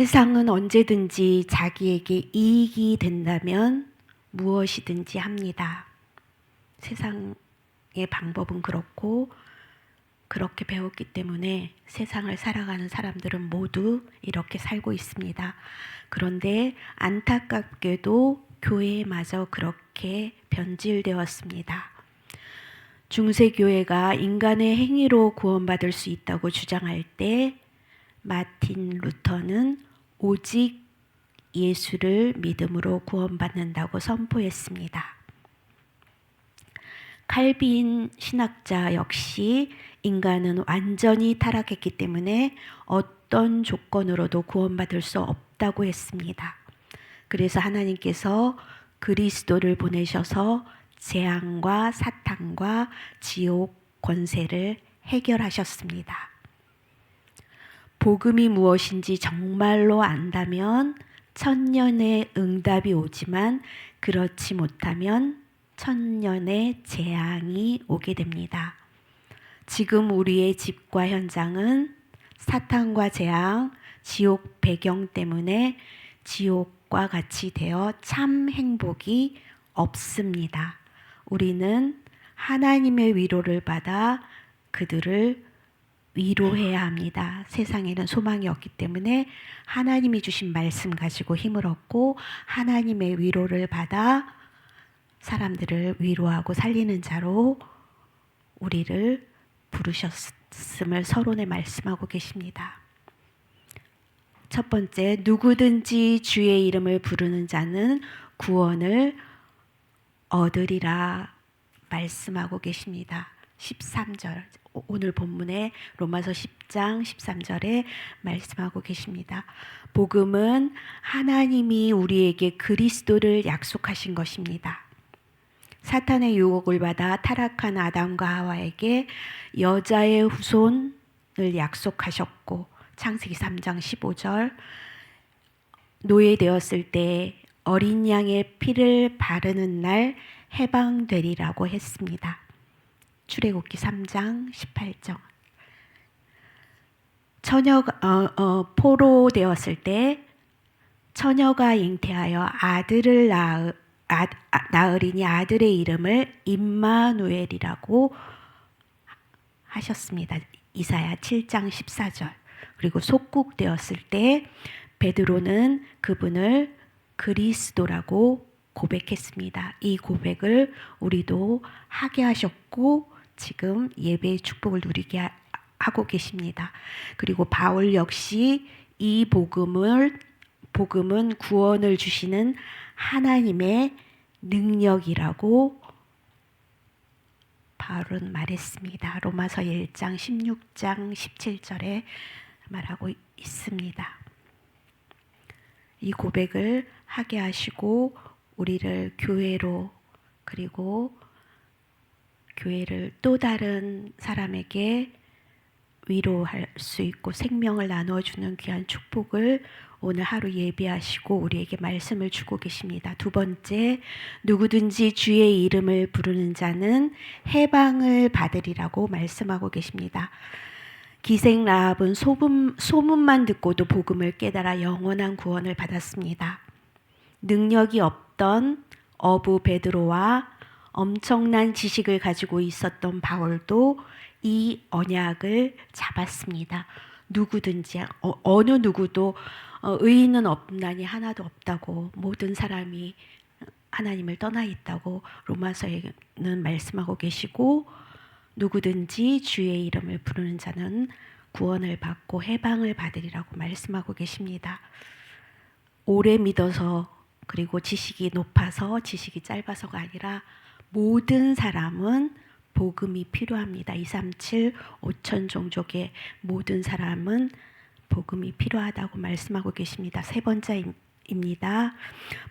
세상은 언제든지 자기에게 이익이 된다면 무엇이든지 합니다. 세상의 방법은 그렇고 그렇게 배웠기 때문에 세상을 살아가는 사람들은 모두 이렇게 살고 있습니다. 그런데 안타깝게도 교회마저 그렇게 변질되었습니다. 중세교회가 인간의 행위로 구원받을 수 있다고 주장할 때 마틴 루터는 오직 예수를 믿음으로 구원받는다고 선포했습니다. 칼빈 신학자 역시 인간은 완전히 타락했기 때문에 어떤 조건으로도 구원받을 수 없다고 했습니다. 그래서 하나님께서 그리스도를 보내셔서 재앙과 사탄과 지옥 권세를 해결하셨습니다. 복음이 무엇인지 정말로 안다면 천년의 응답이 오지만 그렇지 못하면 천년의 재앙이 오게 됩니다. 지금 우리의 집과 현장은 사탄과 재앙, 지옥 배경 때문에 지옥과 같이 되어 참 행복이 없습니다. 우리는 하나님의 위로를 받아 그들을 위로해야 합니다. 세상에는 소망이 없기 때문에 하나님이 주신 말씀 가지고 힘을 얻고 하나님의 위로를 받아 사람들을 위로하고 살리는 자로 우리를 부르셨음을 서론에 말씀하고 계십니다. 첫 번째, 누구든지 주의 이름을 부르는 자는 구원을 얻으리라 말씀하고 계십니다. 13절, 오늘 본문에 로마서 10장 13절에 말씀하고 계십니다. 복음은 하나님이 우리에게 그리스도를 약속하신 것입니다. 사탄의 유혹을 받아 타락한 아담과 하와에게 여자의 후손을 약속하셨고, 창세기 3장 15절, 노예되었을 때 어린 양의 피를 바르는 날 해방되리라고 했습니다. 출애굽기 3장 18절. 포로되었을 때 처녀가 잉태하여 아들을 낳으리니 아들의 이름을 임마누엘이라고 하셨습니다. 이사야 7장 14절. 그리고 속국되었을 때 베드로는 그분을 그리스도라고 고백했습니다. 이 고백을 우리도 하게 하셨고 지금 예배의 축복을 누리게 하고 계십니다. 그리고 바울 역시 이 복음은 구원을 주시는 하나님의 능력이라고 바울은 말했습니다. 로마서 1장 16장 17절에 말하고 있습니다. 이 고백을 하게 하시고 우리를 교회로, 그리고 교회를 또 다른 사람에게 위로할 수 있고 생명을 나누어주는 귀한 축복을 오늘 하루 예배하시고 우리에게 말씀을 주고 계십니다. 두 번째, 누구든지 주의 이름을 부르는 자는 해방을 받으리라고 말씀하고 계십니다. 기생 라합은 소문만 듣고도 복음을 깨달아 영원한 구원을 받았습니다. 능력이 없던 어부 베드로와 엄청난 지식을 가지고 있었던 바울도 이 언약을 잡았습니다. 누구든지 어느 누구도 의인은 없나니 하나도 없다고, 모든 사람이 하나님을 떠나 있다고 로마서에는 말씀하고 계시고, 누구든지 주의 이름을 부르는 자는 구원을 받고 해방을 받으리라고 말씀하고 계십니다. 오래 믿어서, 그리고 지식이 높아서 지식이 짧아서가 아니라 모든 사람은 복음이 필요합니다. 237 5천 종족의 모든 사람은 복음이 필요하다고 말씀하고 계십니다. 세 번째입니다.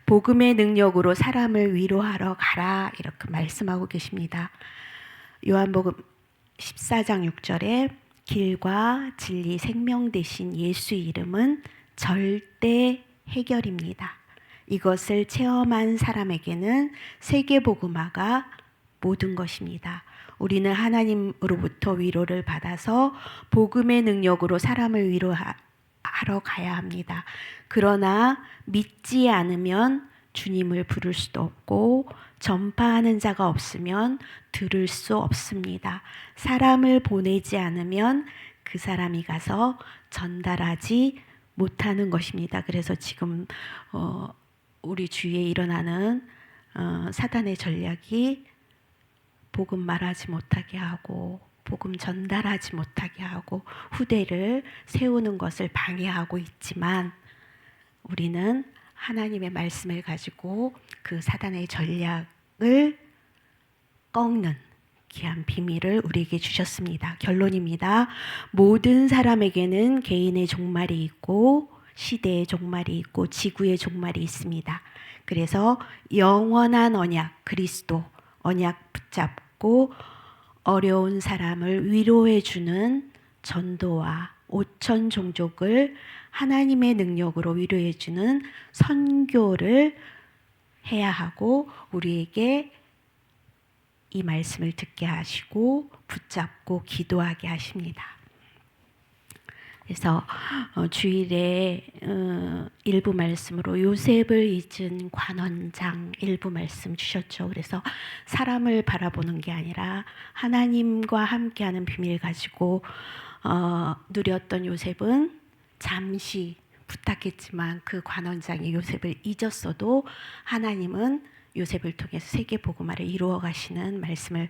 복음의 능력으로 사람을 위로하러 가라, 이렇게 말씀하고 계십니다. 요한복음 14장 6절에 길과 진리 생명 되신 예수 이름은 절대 해결입니다. 이것을 체험한 사람에게는 세계복음화가 모든 것입니다. 우리는 하나님으로부터 위로를 받아서 복음의 능력으로 사람을 하러 가야 합니다. 그러나 믿지 않으면 주님을 부를 수도 없고 전파하는 자가 없으면 들을 수 없습니다. 사람을 보내지 않으면 그 사람이 가서 전달하지 못하는 것입니다. 그래서 지금 우리 주위에 일어나는 사단의 전략이 복음 말하지 못하게 하고 복음 전달하지 못하게 하고 후대를 세우는 것을 방해하고 있지만 우리는 하나님의 말씀을 가지고 그 사단의 전략을 꺾는 귀한 비밀을 우리에게 주셨습니다. 결론입니다. 모든 사람에게는 개인의 종말이 있고 시대의 종말이 있고 지구의 종말이 있습니다. 그래서 영원한 언약 그리스도 언약 붙잡고 어려운 사람을 위로해 주는 전도와 5천 종족을 하나님의 능력으로 위로해 주는 선교를 해야 하고 우리에게 이 말씀을 듣게 하시고 붙잡고 기도하게 하십니다. 그래서 주일에 일부 말씀으로 요셉을 잊은 관원장 일부 말씀 주셨죠. 그래서 사람을 바라보는 게 아니라 하나님과 함께하는 비밀 가지고 누렸던 요셉은 잠시 부탁했지만 그 관원장이 요셉을 잊었어도 하나님은 요셉을 통해서 세계 복음화를 이루어 가시는 말씀을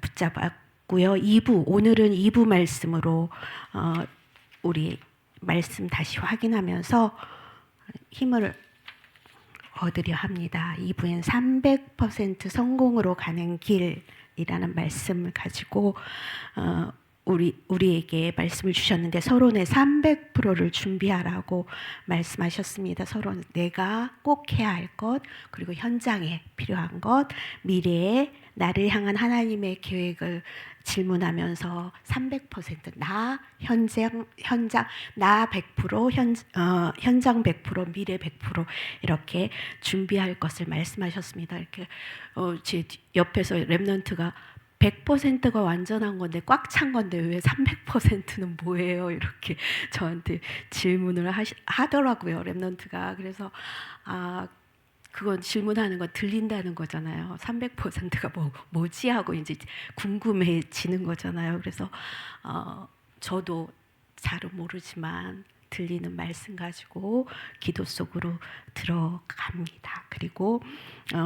붙잡았고요. 오늘은 2부 말씀으로 우리 말씀 다시 확인하면서 힘을 얻으려 합니다. 2부엔 300% 성공으로 가는 길이라는 말씀을 가지고 우리에게 말씀을 주셨는데 서론에 300%를 준비하라고 말씀하셨습니다. 서론 내가 꼭 해야 할 것, 그리고 현장에 필요한 것, 미래에 나를 향한 하나님의 계획을 질문하면서 300%나 현장 나 100% 현장 100% 미래 100% 이렇게 준비할 것을 말씀하셨습니다. 이렇게 제 옆에서 렘넌트가 100%가 완전한 건데 꽉 찬 건데 왜 300%는 뭐예요? 이렇게 저한테 질문을 하더라고요. 렘넌트가. 그래서 그건 질문하는 건 들린다는 거잖아요. 300%가 뭐지 하고 이제 궁금해지는 거잖아요. 그래서 저도 잘은 모르지만 들리는 말씀 가지고 기도 속으로 들어갑니다. 그리고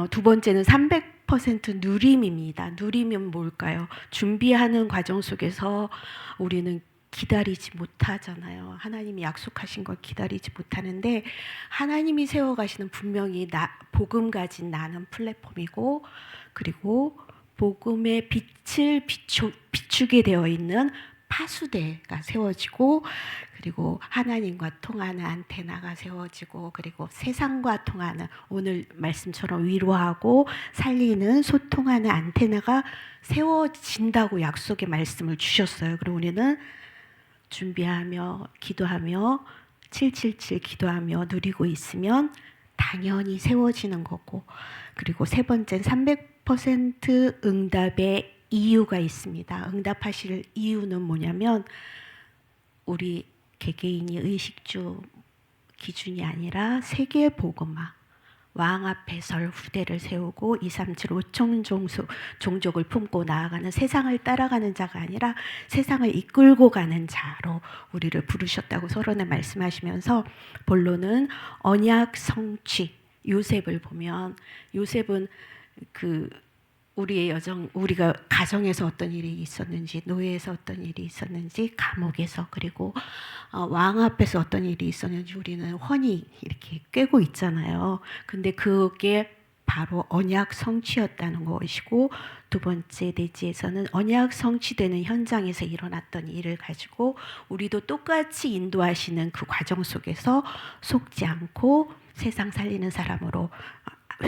두 번째는 300% 누림입니다. 누리면 뭘까요? 준비하는 과정 속에서 우리는 기다리지 못하잖아요. 하나님이 약속하신 걸 기다리지 못하는데 하나님이 세워가시는 분명히 복음 가진 나는 플랫폼이고 그리고 복음의 빛을 비추게 되어 있는 파수대가 세워지고 그리고 하나님과 통하는 안테나가 세워지고 그리고 세상과 통하는 오늘 말씀처럼 위로하고 살리는 소통하는 안테나가 세워진다고 약속의 말씀을 주셨어요. 그리고 우리는 준비하며 기도하며 777 기도하며 누리고 있으면 당연히 세워지는 거고 그리고 세 번째는 300% 응답의 이유가 있습니다. 응답하실 이유는 뭐냐면 우리 개개인이 의식주 기준이 아니라 세계 복음화 왕 앞에 설 후대를 세우고 237 5천 종족을 품고 나아가는 세상을 따라가는 자가 아니라 세상을 이끌고 가는 자로 우리를 부르셨다고 서론에 말씀하시면서 본론은 언약 성취 요셉을 보면 요셉은 우리의 여정, 우리가 가정에서 어떤 일이 있었는지, 노예에서 어떤 일이 있었는지, 감옥에서 그리고 왕 앞에서 어떤 일이 있었는지 우리는 훤히 이렇게 꿰고 있잖아요. 근데 그게 바로 언약 성취였다는 것이고 두 번째 대지에서는 언약 성취되는 현장에서 일어났던 일을 가지고 우리도 똑같이 인도하시는 그 과정 속에서 속지 않고 세상 살리는 사람으로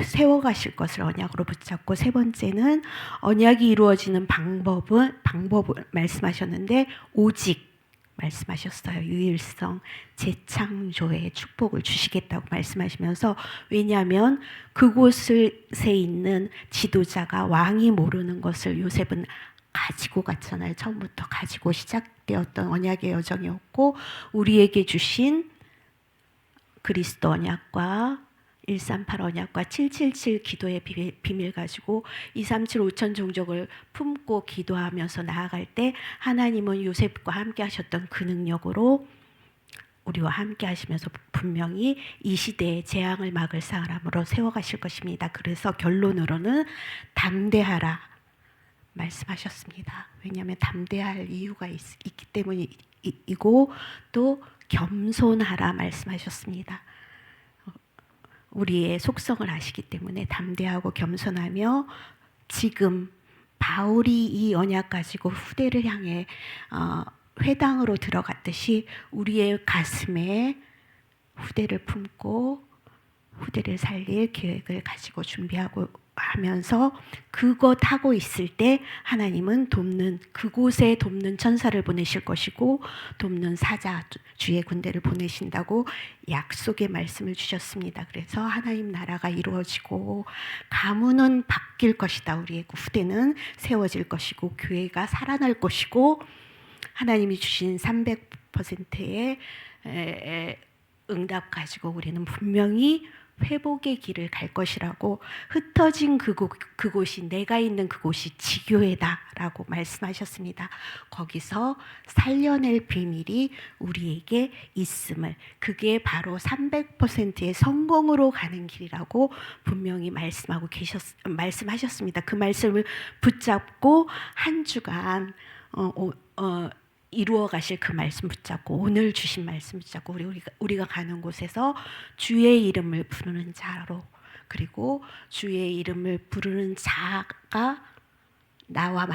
세워가실 것을 언약으로 붙잡고 세 번째는 언약이 이루어지는 방법을 말씀하셨는데 오직 말씀하셨어요. 유일성 재창조의 축복을 주시겠다고 말씀하시면서 왜냐하면 그곳에 있는 지도자가 왕이 모르는 것을 요셉은 가지고 갔잖아요. 처음부터 가지고 시작되었던 언약의 여정이었고 우리에게 주신 그리스도 언약과 138 언약과 777 기도의 비밀 가지고 237 5천 종족을 품고 기도하면서 나아갈 때 하나님은 요셉과 함께 하셨던 그 능력으로 우리와 함께 하시면서 분명히 이 시대의 재앙을 막을 사람으로 세워가실 것입니다. 그래서 결론으로는 담대하라 말씀하셨습니다. 왜냐하면 담대할 이유가 있기 때문이고 또 겸손하라 말씀하셨습니다. 우리의 속성을 아시기 때문에 담대하고 겸손하며 지금 바울이 이 언약 가지고 후대를 향해 회당으로 들어갔듯이 우리의 가슴에 후대를 품고 후대를 살릴 계획을 가지고 준비하고 하면서 그것 하고 있을 때 하나님은 그곳에 돕는 천사를 보내실 것이고 돕는 사자 주의 군대를 보내신다고 약속의 말씀을 주셨습니다. 그래서 하나님 나라가 이루어지고 가문은 바뀔 것이다. 우리의 후대는 세워질 것이고 교회가 살아날 것이고 하나님이 주신 300%의 응답 가지고 우리는 분명히 회복의 길을 갈 것이라고 흩어진 그곳이 내가 있는 그곳이 지교회다라고 말씀하셨습니다. 거기서 살려낼 비밀이 우리에게 있음을 그게 바로 300%의 성공으로 가는 길이라고 분명히 말씀하셨습니다. 그 말씀을 붙잡고 한 주간 이루어 가실 그 말씀 붙잡고 오늘 주신 말씀 붙잡고 우리가 가는 곳에서 주의 이름을 부르는 자로 그리고 주의 이름을 부르는 자가 나와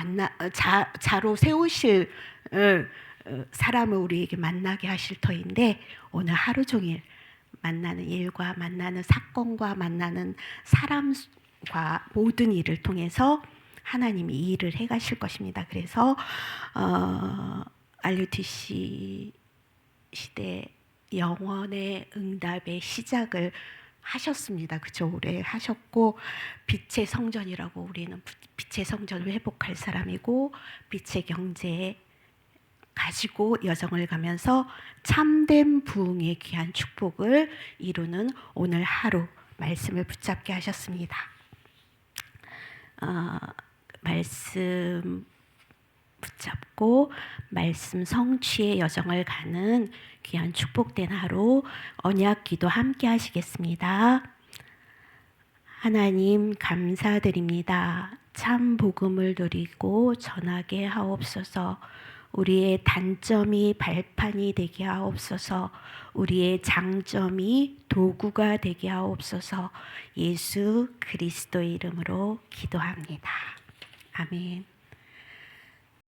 자로 세우실 사람을 우리에게 만나게 하실 터인데 오늘 하루 종일 만나는 일과 만나는 사건과 만나는 사람과 모든 일을 통해서 하나님이 이 일을 해가실 것입니다. 그래서 RUTC 시대 영원의 응답의 시작을 하셨습니다. 그죠? 올해 하셨고 빛의 성전이라고 우리는 빛의 성전을 회복할 사람이고 빛의 경제 가지고 여정을 가면서 참된 부흥의 귀한 축복을 이루는 오늘 하루 말씀을 붙잡게 하셨습니다. 말씀 붙잡고 말씀 성취의 여정을 가는 귀한 축복된 하루 언약 기도 함께 하시겠습니다. 하나님 감사드립니다. 참 복음을 누리고 전하게 하옵소서. 우리의 단점이 발판이 되게 하옵소서. 우리의 장점이 도구가 되게 하옵소서. 예수 그리스도 이름으로 기도합니다. 아멘.